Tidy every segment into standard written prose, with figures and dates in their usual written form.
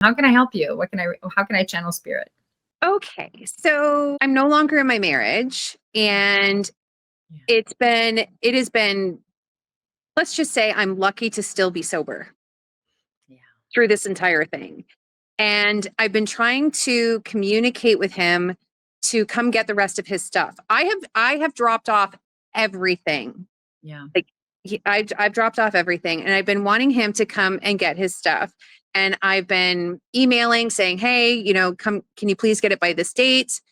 How can I help you? How can I channel spirit? Okay, so I'm no longer in my marriage, and Yeah. it has been, let's just say I'm lucky to still be sober Yeah. through this entire thing. And I've been trying to communicate with him to come get the rest of his stuff. I have dropped off everything. Yeah. Like I've dropped off everything, and I've been wanting him to come and get his stuff. And I've been emailing saying, "Hey, come, can you please get it by this date?"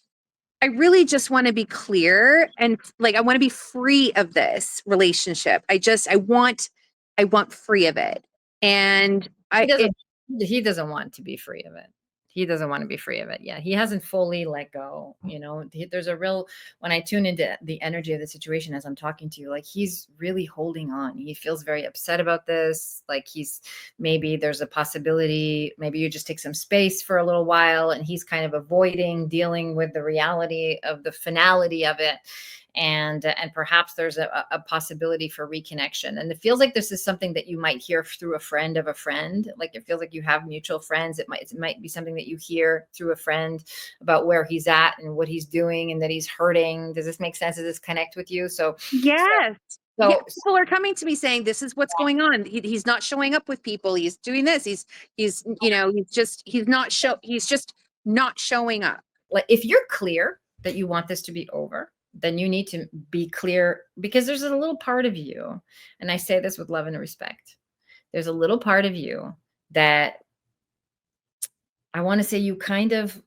I really just want to be clear, and like I want to be free of this relationship. I want free of it. And He I doesn't it he doesn't want to be free of it. He doesn't want to be free of it. Yeah. He hasn't fully let go. There's a real, when I tune into the energy of the situation as I'm talking to you, like he's really holding on. He feels very upset about this. Like maybe there's a possibility, maybe you just take some space for a little while, and he's kind of avoiding dealing with the reality of the finality of it. And perhaps there's a possibility for reconnection, and it feels like this is something that you might hear through a friend of a friend. Like it feels like you have mutual friends. It might be something that you hear through a friend about where he's at and what he's doing and that he's hurting. Does this make sense? Does this connect with you? Yes. Yeah, So people are coming to me saying this is what's going on. He's not showing up with people. He's doing this. He's just not showing up. like if you're clear that you want this to be over, then you need to be clear, because there's a little part of you, and I say this with love and respect, there's a little part of you that I want to say you kind of,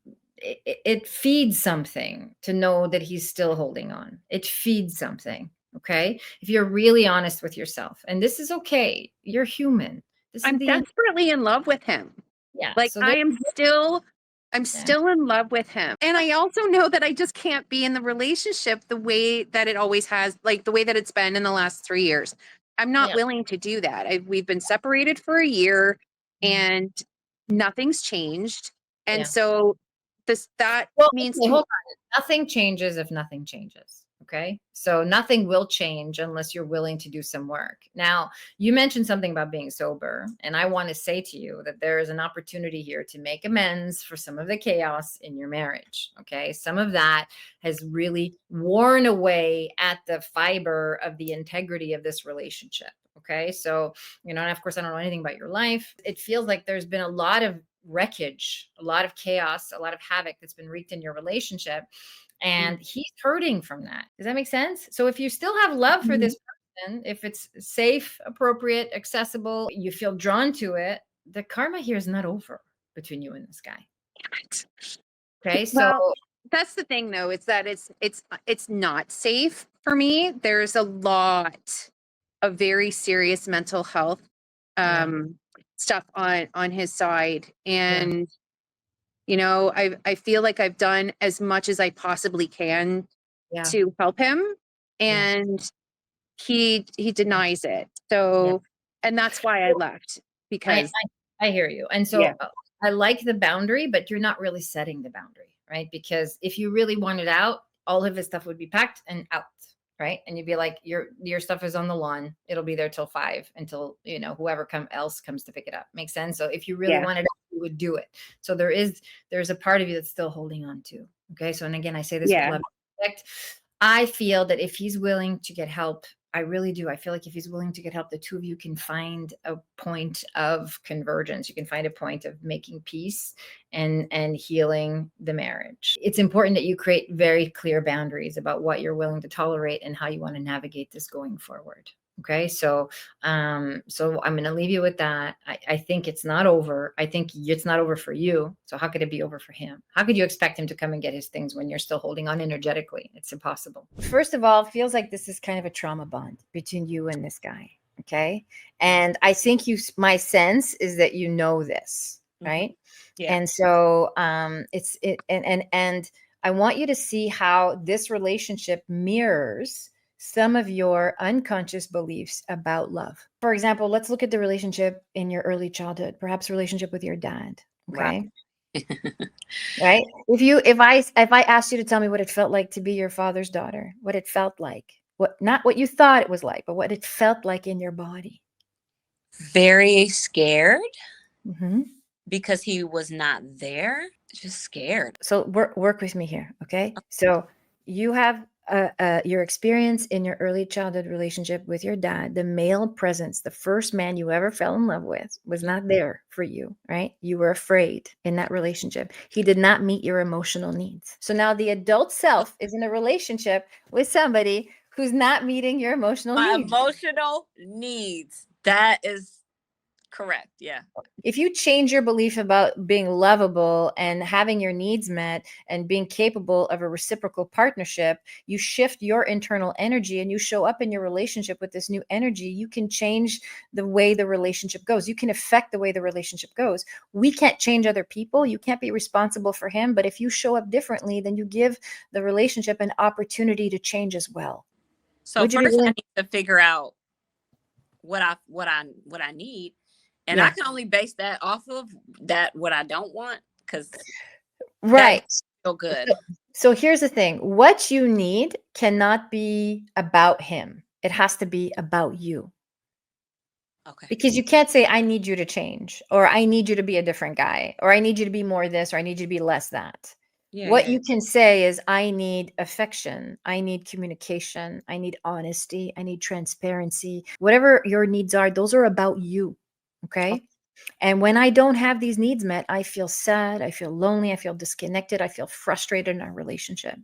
it feeds something to know that he's still holding on. It feeds something. Okay. If you're really honest with yourself, and this is okay, you're human. This is I'm the end. desperately in love with him. Yeah. Like So there, I'm yeah. still in love with him. And I also know that I just can't be in the relationship the way that it always has, like the way that it's been in the last 3 years. I'm not Yeah. willing to do that. We've been separated for a year, Mhm. and nothing's changed. And Yeah. so that Well, means okay, hold on. Nothing changes if nothing changes. Okay. So nothing will change unless you're willing to do some work. Now, you mentioned something about being sober, and I want to say to you that there is an opportunity here to make amends for some of the chaos in your marriage. Okay. Some of that has really worn away at the fiber of the integrity of this relationship. Okay. So, and of course, I don't know anything about your life. It feels like there's been a lot of wreckage, a lot of chaos, a lot of havoc that's been wreaked in your relationship. And he's hurting from that. Does that make sense? So if you still have love for this person, if it's safe, appropriate, accessible, you feel drawn to it, the karma here is not over between you and this guy. Okay. So well, that's the thing though, it's that it's not safe for me. There's a lot of very serious mental health yeah, stuff on his side. yeah, And I feel like I've done as much as I possibly can yeah, to help him, yeah, and he denies it. yeah. So, and that's why I left, I, because I hear you. And yeah. so I like the boundary, but you're not really setting the boundary, right? Because if you really wanted out, all of his stuff would be packed and out, right? And you'd be like, your stuff is on the lawn. It'll be there till 5 until, whoever else comes to pick it up. Makes sense. So if you really Yeah. wanted out, you would do it. So there's a part of you that's still holding on to. Okay. So, and again, I say this with Yeah. love and respect. I feel that if he's willing to get help, I really do. I feel like if he's willing to get help, the two of you can find a point of convergence. You can find a point of making peace and healing the marriage. It's important that you create very clear boundaries about what you're willing to tolerate and how you want to navigate this going forward. Okay. So I'm going to leave you with that. I think it's not over. I think it's not over for you. So how could it be over for him? How could you expect him to come and get his things when you're still holding on energetically? It's impossible. First of all, it feels like this is kind of a trauma bond between you and this guy. Okay. And I think my sense is that you know this, right? Yeah. And so and I want you to see how this relationship mirrors some of your unconscious beliefs about love. For example, let's look at the relationship in your early childhood, perhaps relationship with your dad. Wow. Okay. Right. If I asked you to tell me what it felt like to be your father's daughter, what it felt like, not what you thought it was like, but what it felt like in your body. Very scared. Mm-hmm. because he was not there. Just scared. So work with me here, okay? So you have your experience in your early childhood relationship with your dad. The male presence, the first man you ever fell in love with, was not there for you, right? You were afraid in that relationship. He did not meet your emotional needs. So now the adult self is in a relationship with somebody who's not meeting your emotional My needs. emotional needs. That is correct. Yeah. If you change your belief about being lovable and having your needs met and being capable of a reciprocal partnership, you shift your internal energy and you show up in your relationship with this new energy, you can change the way the relationship goes. You can affect the way the relationship goes. We can't change other people. You can't be responsible for him. But if you show up differently, then you give the relationship an opportunity to change as well. So Would you be first I willing? need to figure out what I need. And I Yeah. can only base that off of that what I don't want, because that Right. feel good. So here's the thing. What you need cannot be about him. It has to be about you. Okay. Because you can't say, I need you to change, or I need you to be a different guy, or I need you to be more this, or I need you to be less that. Yeah, What yeah. you can say is, I need affection. I need communication. I need honesty. I need transparency. Whatever your needs are, those are about you. Okay. And when I don't have these needs met, I feel sad. I feel lonely. I feel disconnected. I feel frustrated in our relationship.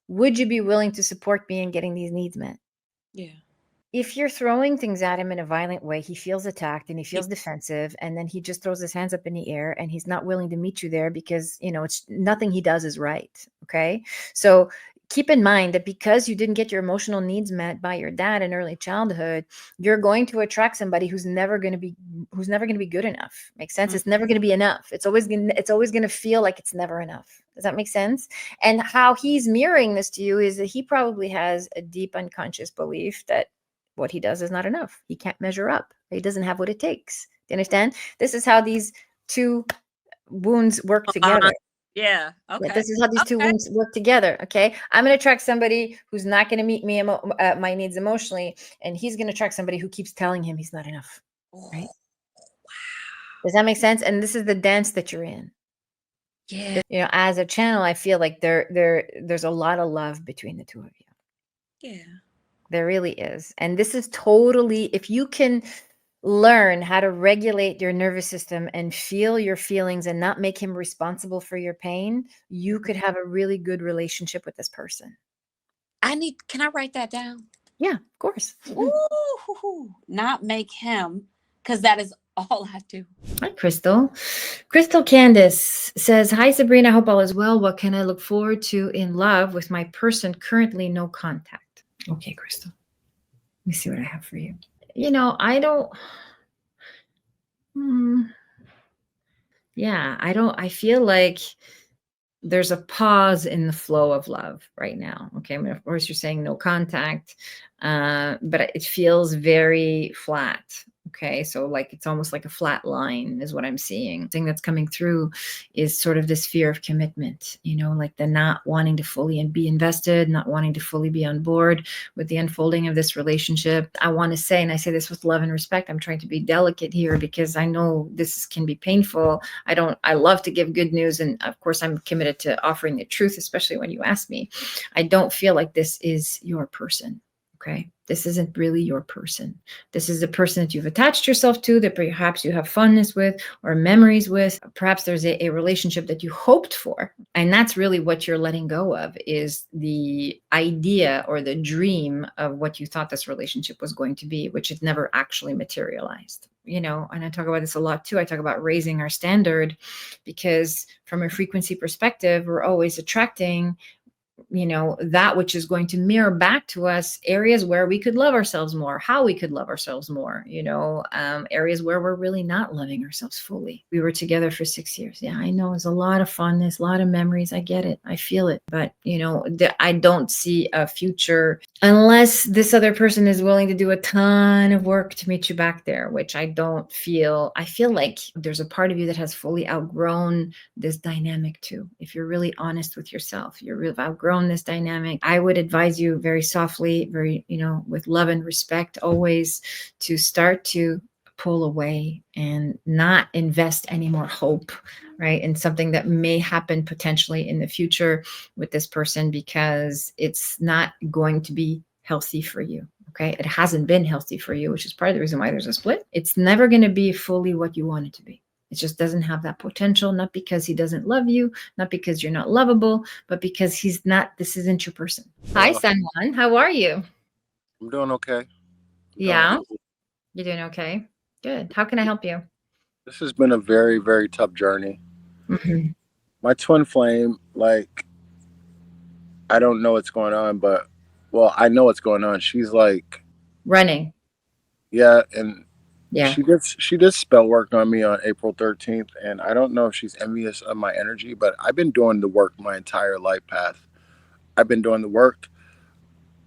Would you be willing to support me in getting these needs met? Yeah. If you're throwing things at him in a violent way, he feels attacked and he He- feels defensive, and then he just throws his hands up in the air and he's not willing to meet you there because, it's nothing he does is right. Okay. So keep in mind that because you didn't get your emotional needs met by your dad in early childhood, you're going to attract somebody who's never going to be good enough. Makes sense? Mm. It's never going to be enough. It's always going to feel like it's never enough. Does that make sense? And how he's mirroring this to you is that he probably has a deep unconscious belief that what he does is not enough. He can't measure up. He doesn't have what it takes. Do you understand? This is how these two wounds work together. Yeah. Yeah, Okay. this is how these two Okay. wounds work together. Okay, I'm going to attract somebody who's not going to meet me my needs emotionally, and he's going to attract somebody who keeps telling him he's not enough. Right? Oh, Does that make sense? And this is the dance that you're in. yeah. As a channel, I feel like there's a lot of love between the two of you. Yeah. There really is. And this is totally, if you can learn how to regulate your nervous system and feel your feelings and not make him responsible for your pain, you could have a really good relationship with this person. Can I write that down? Yeah, of course. Ooh, not make him, because that is all I do. Hi, Crystal. Crystal Candace says, Hi, Sabrina. Hope all is well. What can I look forward to in love with my person currently no contact? Okay, Crystal. Let me see what I have for you. I don't. I feel like there's a pause in the flow of love right now. Okay. I mean, of course, you're saying no contact, but it feels very flat. Okay. So, like, it's almost like a flat line, is what I'm seeing. The thing that's coming through is sort of this fear of commitment, like the not wanting to fully and be invested, not wanting to fully be on board with the unfolding of this relationship. I want to say, and I say this with love and respect, I'm trying to be delicate here because I know this can be painful. I love to give good news. And of course, I'm committed to offering the truth, especially when you ask me. I don't feel like this is your person. Okay. This isn't really your person. This is a person that you've attached yourself to, that perhaps you have fondness with or memories with. Perhaps there's a relationship that you hoped for. And that's really what you're letting go of, is the idea or the dream of what you thought this relationship was going to be, which it never actually materialized. And I talk about this a lot too. I talk about raising our standard because from a frequency perspective, we're always attracting that which is going to mirror back to us areas where we could love ourselves more, how we could love ourselves more, areas where we're really not loving ourselves fully. We were together for 6 years. Yeah, I know it's a lot of fondness, a lot of memories. I get it. I feel it. But, I don't see a future unless this other person is willing to do a ton of work to meet you back there, which I don't feel. I feel like there's a part of you that has fully outgrown this dynamic too. If you're really honest with yourself, you're really outgrown this dynamic. I would advise you very softly, very, with love and respect, always to start to pull away and not invest any more hope, right, in something that may happen potentially in the future with this person, because it's not going to be healthy for you. Okay. It hasn't been healthy for you, which is part of the reason why there's a split. It's never going to be fully what you want it to be. It just doesn't have that potential, not because he doesn't love you, not because you're not lovable, but because he's not, this isn't your person. Hi, San Juan. How are you? I'm doing okay. I'm doing Yeah, okay. you're doing okay. Good. How can I help you? This has been a very, very tough journey. Mhm. My twin flame, like, I don't know what's going on, but, well, I know what's going on. She's like, Running. yeah, and Yeah. she did spell work on me on April 13th, and I don't know if she's envious of my energy, but I've been doing the work my entire life path. I've been doing the work.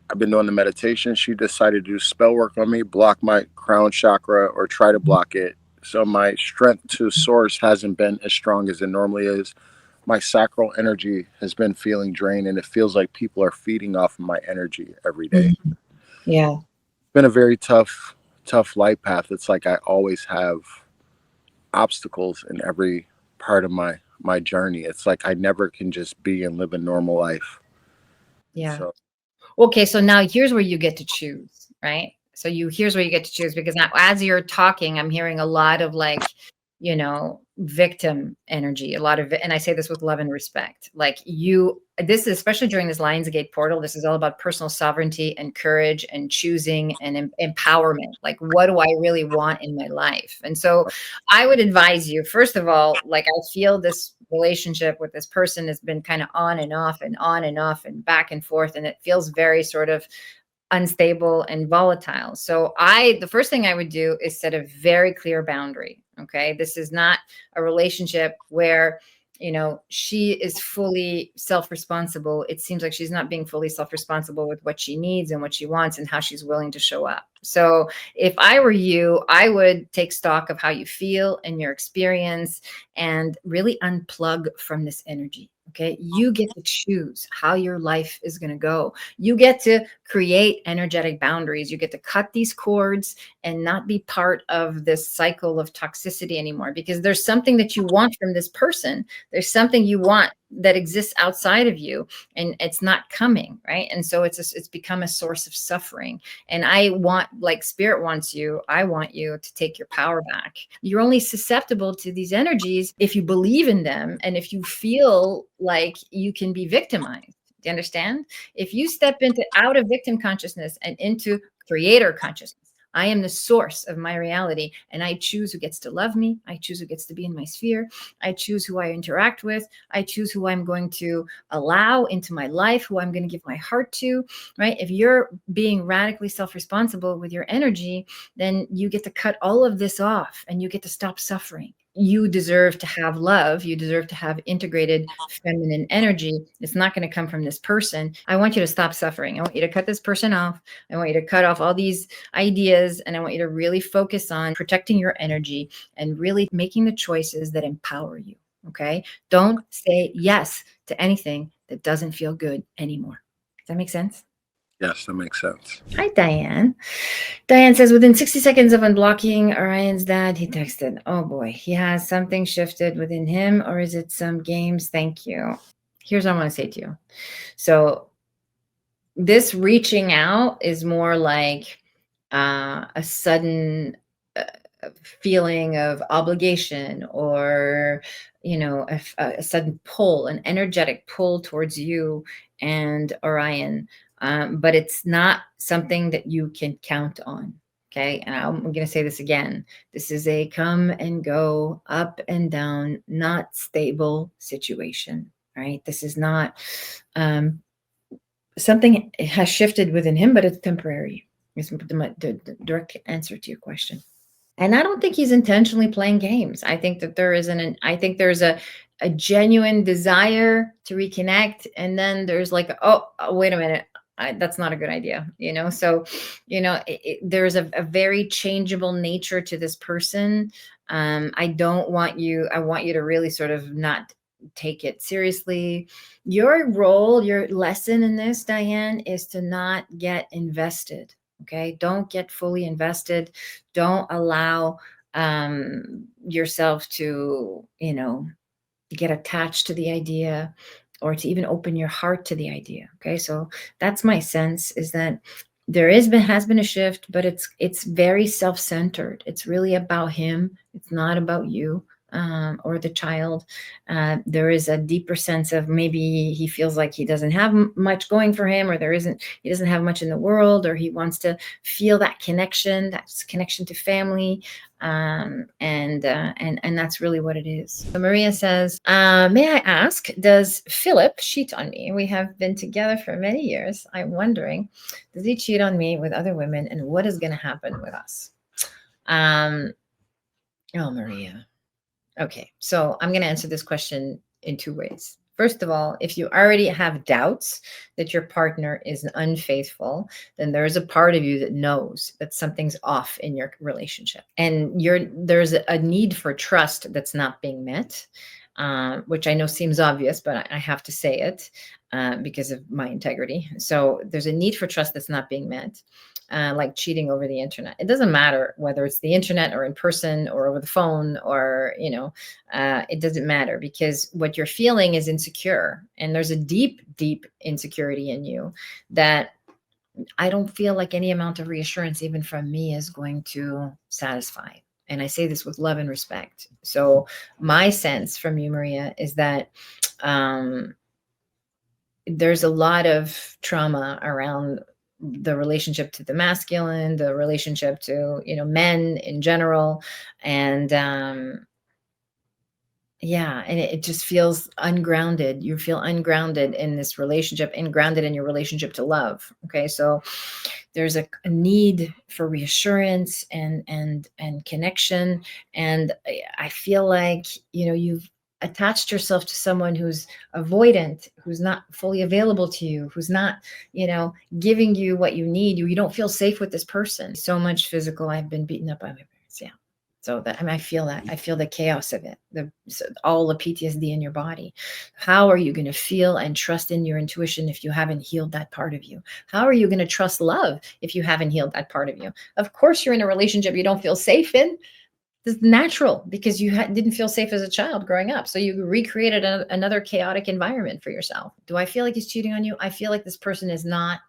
I've been doing the meditation. She decided to do spell work on me, block my crown chakra or try to block it. So my strength to source hasn't been as strong as it normally is. My sacral energy has been feeling drained, and it feels like people are feeding off of my energy every day. Mhm. Yeah. It's been a very tough life path. It's like I always have obstacles in every part of my journey. It's like I never can just be and live a normal life. Yeah. So Okay, so now here's where you get to choose, right? So here's where you get to choose, because now as you're talking, I'm hearing a lot of like, victim energy, a lot of, and I say this with love and respect. Like this is especially during this Lionsgate portal, this is all about personal sovereignty and courage and choosing and empowerment. Like, what do I really want in my life? And so I would advise you, first of all, like, I feel this relationship with this person has been kind of on and off and on and off and back and forth, and it feels very sort of unstable and volatile. So the first thing I would do is set a very clear boundary. Okay. This is not a relationship where, she is fully self-responsible. It seems like she's not being fully self-responsible with what she needs and what she wants and how she's willing to show up. So if I were you, I would take stock of how you feel and your experience and really unplug from this energy. Okay. You get to choose how your life is going to go. You get to create energetic boundaries. You get to cut these cords and not be part of this cycle of toxicity anymore, because there's something that you want from this person. There's something you want that exists outside of you, and it's not coming, right? And so it's become a source of suffering. And I want, like spirit wants you, I want you to take your power back. You're only susceptible to these energies if you believe in them and if you feel like you can be victimized. Do you understand? If you step into out of victim consciousness and into creator consciousness, I am the source of my reality, and I choose who gets to love me. I choose who gets to be in my sphere. I choose who I interact with. I choose who I'm going to allow into my life, who I'm going to give my heart to, right? If you're being radically self-responsible with your energy, then you get to cut all of this off and you get to stop suffering. You deserve to have love. You deserve to have integrated feminine energy. It's not going to come from this person. I want you to stop suffering. I want you to cut this person off. I want you to cut off all these ideas. And I want you to really focus on protecting your energy and really making the choices that empower you. Okay. Don't say yes to anything that doesn't feel good anymore. Does that make sense? yes, that makes sense. Hi, Diane. Diane says, within 60 seconds of unblocking Orion's dad, he texted, oh boy, he has something shifted within him, or is it some games? Thank you. Here's what I want to say to you. So this reaching out is more like a sudden feeling of obligation, or a sudden pull, an energetic pull towards you and Orion, but it's not something that you can count on. Okay, and I'm going to say this again. This is a come and go, up and down, not stable situation. Right, this is not something has shifted within him, but it's temporary. Is the direct answer to your question. And I don't think he's intentionally playing games. I think that I think there's a genuine desire to reconnect. And then there's like, oh, wait a minute. That's not a good idea. So, there's a very changeable nature to this person. I want you to really sort of not take it seriously. Your role, your lesson in this, Diane, is to not get invested. Okay. Don't get fully invested. Don't allow yourself to, get attached to the idea or to even open your heart to the idea. Okay. So that's my sense, is that has been a shift, but it's very self-centered. It's really about him. It's not about you, or the child. There is a deeper sense of, maybe he feels like he doesn't have much going for him, or he doesn't have much in the world, or he wants to feel that connection, to family. And that's really what it is. So Maria says, may I ask, does Philip cheat on me? We have been together for many years. I'm wondering, does he cheat on me with other women, and what is going to happen with us? Oh, Maria. Okay, so I'm going to answer this question in two ways. First of all, if you already have doubts that your partner is unfaithful, then there is a part of you that knows that something's off in your relationship. And there's a need for trust that's not being met, which I know seems obvious, but I have to say it because of my integrity. So there's a need for trust that's not being met. Like cheating over the internet. It doesn't matter whether it's the internet or in person or over the phone, or, it doesn't matter, because what you're feeling is insecure. And there's a deep, deep insecurity in you that I don't feel like any amount of reassurance, even from me, is going to satisfy. And I say this with love and respect. So my sense from you, Maria, is that there's a lot of trauma around the relationship to the masculine, the relationship to, men in general. And yeah, and it just feels ungrounded. You feel ungrounded in this relationship, and grounded in your relationship to love. Okay. So there's a need for reassurance and connection. And I feel like, you've attached yourself to someone who's avoidant, who's not fully available to you, who's not, giving you what you need. You don't feel safe with this person. So much physical. I've been beaten up by my parents. Yeah. So that, I feel that. I feel the chaos of it, all the PTSD in your body. How are you going to feel and trust in your intuition if you haven't healed that part of you? How are you going to trust love if you haven't healed that part of you? Of course, you're in a relationship you don't feel safe in. It's natural, because you didn't feel safe as a child growing up. So you recreated another chaotic environment for yourself. Do I feel like he's cheating on you? I feel like this person is not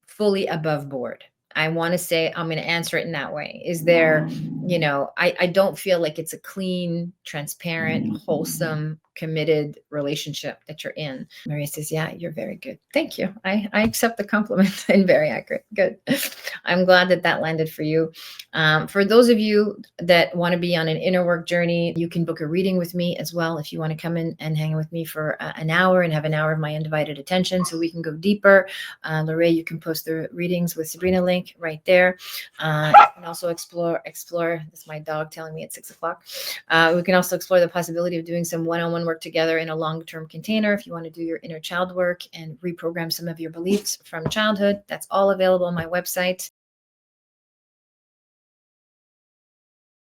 fully above board. I want to say, I'm going to answer it in that way. Is there, I don't feel like it's a clean, transparent, wholesome, committed relationship that you're in. Maria says, yeah, you're very good. Thank you. I accept the compliment and very accurate. Good. I'm glad that landed for you. For those of you that want to be on an inner work journey, you can book a reading with me as well. If you want to come in and hang with me for an hour and have an hour of my undivided attention, so we can go deeper. Lorraine, you can post the readings with Sabrina link right there. You can also explore, this is my dog telling me it's 6 o'clock. We can also explore the possibility of doing some one-on-one work together in a long-term container. If you want to do your inner child work and reprogram some of your beliefs from childhood, that's all available on my website.